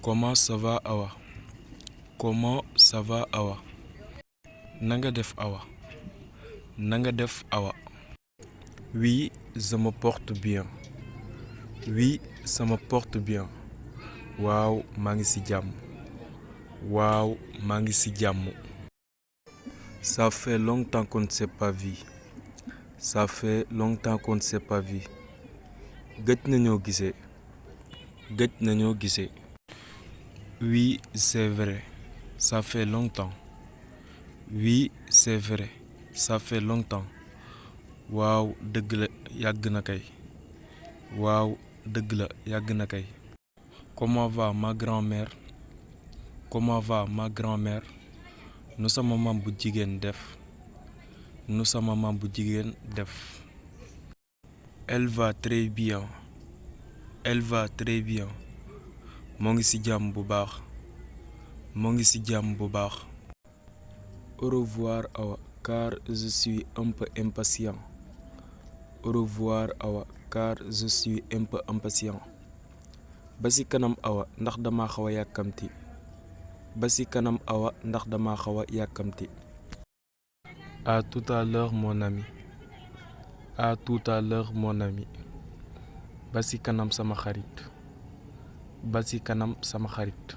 Comment ça va Awa? Comment ça va Awa? Nanga def Awa? Nanga def Awa? Oui, je me porte bien. Oui, ça me porte bien. Waaw, maa ngi ci jàmm. Waaw, maa ngi ci jàmm. Ça fait longtemps qu'on ne s'est pas vu. Ça fait longtemps qu'on ne s'est pas vu. Gëj nañoo gisee. Gëj nañoo gisee. Oui, c'est vrai. Ça fait longtemps. Oui, c'est vrai. Ça fait longtemps. Waaw, dëgg la yàgg na kay. Waaw, dëgg la yàgg na kay. Comment va ma grand-mère? Comment va ma grand-mère? Nu sama maam bu jigéen def. Nu sama maam bu jigéen def. Elle va très bien. Elle va très bien. Moo ngi ci jàmm bu baax. Moo ngi ci jàmm bu baax. Au revoir Awa, car je suis un peu impatient. Au revoir Awa, car je suis un peu impatient. Ba ci kanam Awa, ndax dama xaw a yàkkamti. Ba ci kanam Awa, ndax dama xaw a yàkkamti. À tout à l'heure mon ami. À tout à l'heure mon ami. Ba ci kanam sama xarit. Ba ci kanam sama xarit.